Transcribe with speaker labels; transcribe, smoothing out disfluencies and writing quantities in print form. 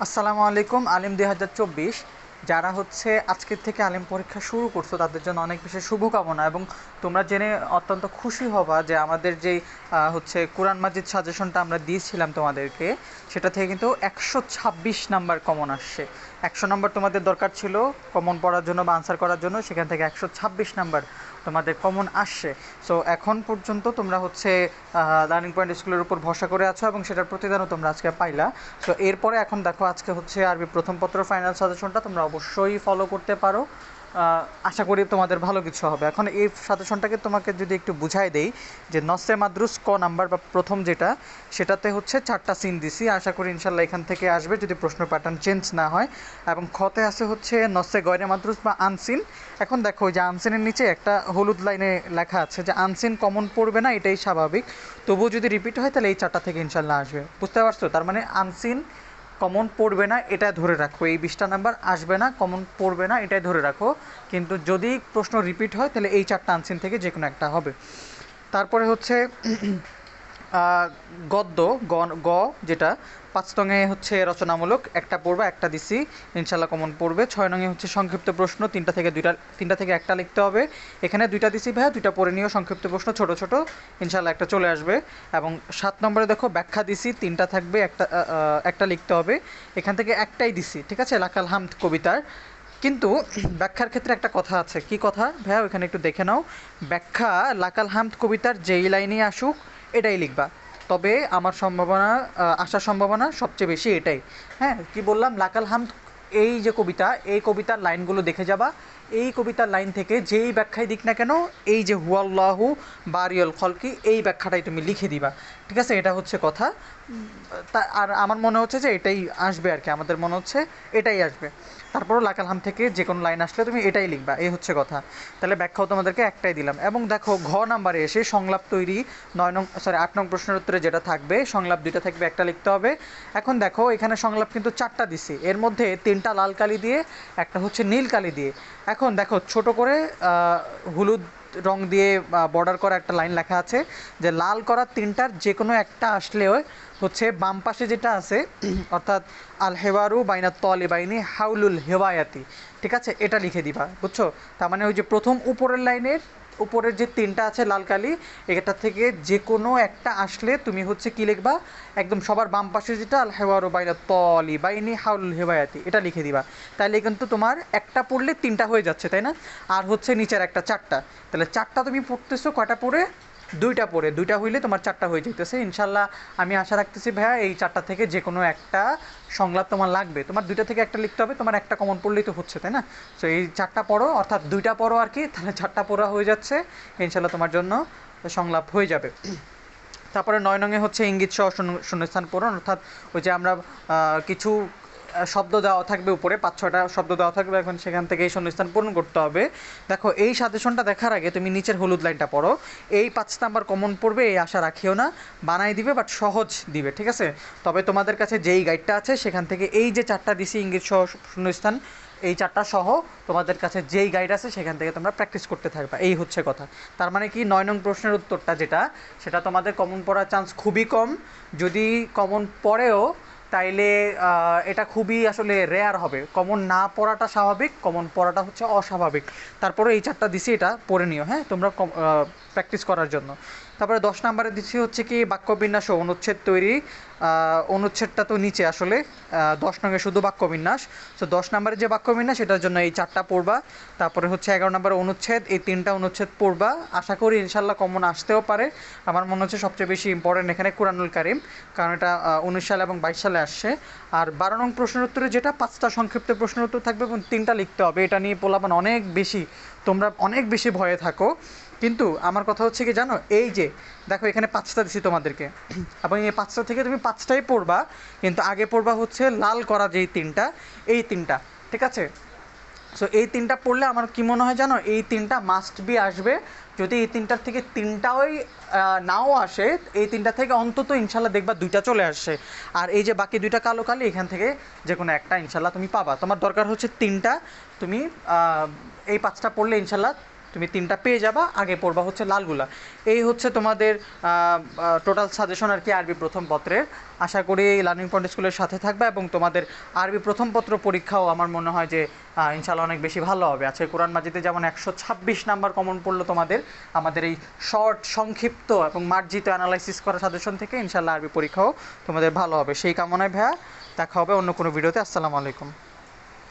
Speaker 1: আসসালামু আলাইকুম। আলিম 2024 যারা হচ্ছে আজকের থেকে আলিম পরীক্ষা শুরু করছো তাদের জন্য অনেক বেশি শুভকামনা, এবং তোমরা জেনে অত্যন্ত খুশি হবা যে আমাদের যেই হচ্ছে কোরআন মাজিদ সাজেশনটা আমরা দিয়েছিলাম তোমাদেরকে, সেটা থেকে কিন্তু 126 নাম্বার কমন আসছে। 100 নাম্বার তোমাদের দরকার ছিল কমন পড়ার জন্য বা আনসার করার জন্য, সেখান থেকে 126 নাম্বার তোমাদের কমন আসছে। সো এখন পর্যন্ত তোমরা হচ্ছে লার্নিং পয়েন্ট স্কুলের উপর ভরসা করে আছো এবং সেটার প্রতিদানও তোমরা আজকে পাইলা। তো এরপরে এখন দেখো, আজকে হচ্ছে আরবি প্রথম পত্র ফাইনাল সাজেশনটা তোমরা অবশ্যই ফলো করতে পারো। আশা করি তোমাদের ভালো কিছু হবে। এখন এই সাজেশনটাকে তোমাকে যদি একটু বুঝাই দেই, যে নসে মাদ্রুস ক নাম্বার বা প্রথম যেটা, সেটাতে হচ্ছে 4টা সিন দিছি। আশা করি ইনশাল্লাহ এখান থেকে আসবে যদি প্রশ্ন প্যাটার্ন চেঞ্জ না হয়। এবং খতে আছে হচ্ছে নসে গয়রে মাদ্রুস বা আনসিন। এখন দেখো যে আনসিনের নিচে একটা হলুদ লাইনে লেখা আছে যে আনসিন কমন পড়বে না, এটাই স্বাভাবিক। তবুও যদি রিপিট হয় তাহলে এই 4টা থেকে ইনশাল্লাহ আসবে। বুঝতে পারছো? তার মানে আনসিন কমন পড়বে না এটা ধরে রাখো, এই 20টা নাম্বার আসবে না, কমন পড়বে না এটাই ধরে রাখো। কিন্তু যদি প্রশ্ন রিপিট হয় তাহলে এই 4টা আনসিন থেকে যে কোনো একটা হবে। তারপরে হচ্ছে গদ্য গ গ যেটা 5 নঙে হচ্ছে রচনামূলক, একটা পড়বা, একটা দিছি, ইনশাল্লাহ কমন পড়বে। 6 নঙে হচ্ছে সংক্ষিপ্ত প্রশ্ন, তিনটা থেকে একটা লিখতে হবে। এখানে 2টা দিছি ভাইয়া, 2টা পড়ে নিও, সংক্ষিপ্ত প্রশ্ন ছোট ছোট, ইনশাল্লাহ একটা চলে আসবে। এবং 7 নম্বরে দেখো ব্যাখ্যা দিছি, 3টা থাকবে, একটা লিখতে হবে। এখান থেকে একটাই দিছি, ঠিক আছে, লাকাল হামদ কবিতার। কিন্তু ব্যাখ্যার ক্ষেত্রে একটা কথা আছে। কি কথা ভাইয়া? ওইখানে একটু দেখে নাও। ব্যাখ্যা লাকাল হামদ কবিতার যেই লাইনেই আসুক এটাই লিখবা। তবে আমার সম্ভাবনা, আসার সম্ভাবনা সবচেয়ে বেশি এটাই। হ্যাঁ, কি বললাম? লাকাল হামদ, এই যে কবিতা, এই কবিতার লাইনগুলো দেখে যাবা। এই কবিতার লাইন থেকে যেই ব্যাখ্যাই দিক না কেন, এই যে হুয়াল্লাহু বারিউল খলকি, এই ব্যাখ্যাটাই তুমি লিখে দিবা। ঠিক আছে, এটা হচ্ছে কথা। তা আর আমার মনে হচ্ছে যে এটাই আসবে আর কি, আমাদের মনে হচ্ছে এটাই আসবে। তারপরও লাকালহাম থেকে যে কোনো লাইন আসলে তুমি এটাই লিখবা, এই হচ্ছে কথা। তাহলে ব্যাখ্যাও তোমাদেরকে একটাই দিলাম। এবং দেখো ঘ নাম্বারে এসে সংলাপ তৈরি, 8 নং প্রশ্নের উত্তরে যেটা থাকবে, সংলাপ 2টা থাকবে, একটা লিখতে হবে। এখন দেখো এখানে সংলাপ কিন্তু 4টা দিছি, এর মধ্যে 3টা লাল কালি দিয়ে, একটা হচ্ছে নীল কালি দিয়ে। এখন দেখো ছোট করে হলুদ রং দিয়ে বর্ডার করা একটা লাইন লেখা আছে যে লাল করা 3টার যে কোনো একটা আসলেও হচ্ছে বাম পাশে যেটা আছে অর্থাৎ আল হেওয়ারু বাইনা তলিবাইনি হাউলুল হেওয়ায়াতি, ঠিক আছে, এটা লিখে দিবা। বুঝছো? তার মানে ওই যে প্রথম উপরের লাইনের উপরের যে 3টা আছে লাল কালি, এটা থেকে যে কোনো একটা আসলে তুমি হচ্ছে কি লিখবা, একদম সবার বাম পাশে যেটা আল হেওয়ারু বাইনা তলিবাইনি হাউলুল হেওয়ায়াতি, এটা লিখে দিবা। তাহলে কিন্তু তোমার একটা পড়লে 3টা হয়ে যাচ্ছে, তাই না? আর হচ্ছে নিচের একটা 4টা, তাহলে 4টা তুমি পড়তেছো কয়টা পড়ে? 2টা পড়ে। 2টা হইলে তোমার 4টা হয়ে যেতেছে ইনশাল্লাহ। আমি আশা রাখতেছি ভাইয়া এই 4টা থেকে যে কোনো একটা সংলাপ তোমার লাগবে। তোমার 2টা থেকে একটা লিখতে হবে, তোমার একটা কমন পড়লেই তো হচ্ছে, তাই না? সো এই 4টা পড়ো, অর্থাৎ 2টা পড়ো আর কি, তাহলে 4টা পড়া হয়ে যাচ্ছে ইনশাল্লাহ, তোমার জন্য সংলাপ হয়ে যাবে। তারপরে 9 নঙে হচ্ছে ইঙ্গিত সহ শূন্যস্থান পূরণ, অর্থাৎ ওই যে আমরা কিছু শব্দ দেওয়া থাকবে উপরে, 5-6টা শব্দ দেওয়া থাকবে, এখন সেখান থেকে এই শূন্যস্থান পূরণ করতে হবে। দেখো এই সাজেশনটা দেখার আগে তুমি নিচের হলুদ লাইনটা পড়ো। এই 5 নাম্বার কমন পড়বে এই আশা রাখিও না, বানাই দিবে, বাট সহজ দিবে, ঠিক আছে? তবে তোমাদের কাছে যেই গাইডটা আছে সেখান থেকে এই যে 4টা দিছি ইঙ্গিত সহ শূন্যস্থান, এই 4টা সহ তোমাদের কাছে যেই গাইড আছে সেখান থেকে তোমরা প্র্যাকটিস করতে থাকবে, এই হচ্ছে কথা। তার মানে কি 9 নং প্রশ্নের উত্তরটা যেটা, সেটা তোমাদের কমন পড়ার চান্স খুবই কম। যদি কমন পড়েও তাইলে এটা খুবই আসলে রেয়ার হবে। কমন না পড়াটা স্বাভাবিক, কমন পড়াটা হচ্ছে অস্বাভাবিক। তারপরে এই 4টা দিছি, এটা পড়ে নিও, হ্যাঁ, তোমরা প্র্যাকটিস করার জন্য। তারপরে 10 নম্বরে দিচ্ছি হচ্ছে কি বাক্যবিন্যাস ও অনুচ্ছেদ তৈরি। অনুচ্ছেদটা তো নিচে আসলে, 10 নঙে শুধু বাক্যবিন্যাস। সো 10 নম্বরে যে বাক্যবিন্যাস সেটার জন্য এই 4টা পড়বা। তারপরে হচ্ছে 11 নম্বরে অনুচ্ছেদ, এই 3টা অনুচ্ছেদ পড়বা। আশা করি ইনশাল্লাহ কমন আসতেও পারে। আমার মনে হচ্ছে সবচেয়ে বেশি ইম্পর্টেন্ট এখানে কুরআনুল কারিম, কারণ এটা 19 সালে এবং 22 সালে আসছে। আর 12 নং প্রশ্নের উত্তরে যেটা 5টা সংক্ষিপ্ত প্রশ্নের উত্তর থাকবে এবং 3টা লিখতে হবে, এটা নিয়ে পোলাপান অনেক বেশি, তোমরা অনেক বেশি ভয়ে থাকো। কিন্তু আমার কথা হচ্ছে কি জানো, এই যে দেখো এখানে 5টা দিছি তোমাদেরকে, এবং এই 5টা থেকে তুমি 5টাই পড়বা, কিন্তু আগে পড়বা হচ্ছে লাল করা যেই 3টা, এই 3টা, ঠিক আছে? সো এই 3টা পড়লে আমার কি মনে হয় জানো, এই 3টা মাস্ট বি আসবে। যদি এই 3টার থেকে 3টাই নাও আসে, এই 3টা থেকে অন্তত ইনশাল্লাহ দেখবা 2টা চলে আসছে। আর এই যে বাকি 2টা কালো কালি, এখান থেকে যে কোনো একটা ইনশাল্লাহ তুমি পাবা। তোমার দরকার হচ্ছে 3টা, তুমি এই 5টা পড়লে ইনশাল্লাহ তুমি 3টা পেয়ে যাবা, আগে পড়বা হচ্ছে লালগুলা। এই হচ্ছে তোমাদের টোটাল সাজেশন আর কি আরবি প্রথম পত্রের। আশা করি লার্নিং পয়েন্ট স্কুলের সাথে থাকবে এবং তোমাদের আরবি প্রথম পত্র পরীক্ষাও আমার মনে হয় যে ইনশাল্লাহ অনেক বেশি ভালো হবে। আজকে কোরআন মাজিদে যেমন 126 নাম্বার কমন পড়লো তোমাদের, আমাদের এই শর্ট সংক্ষিপ্ত এবং মার্জিত অ্যানালাইসিস করা সাজেশন থেকে ইনশাল্লাহ আরবি পরীক্ষাও তোমাদের ভালো হবে। সেই কামনায় ভাইয়া দেখা হবে অন্য কোনো ভিডিওতে। আসসালামু আলাইকুম।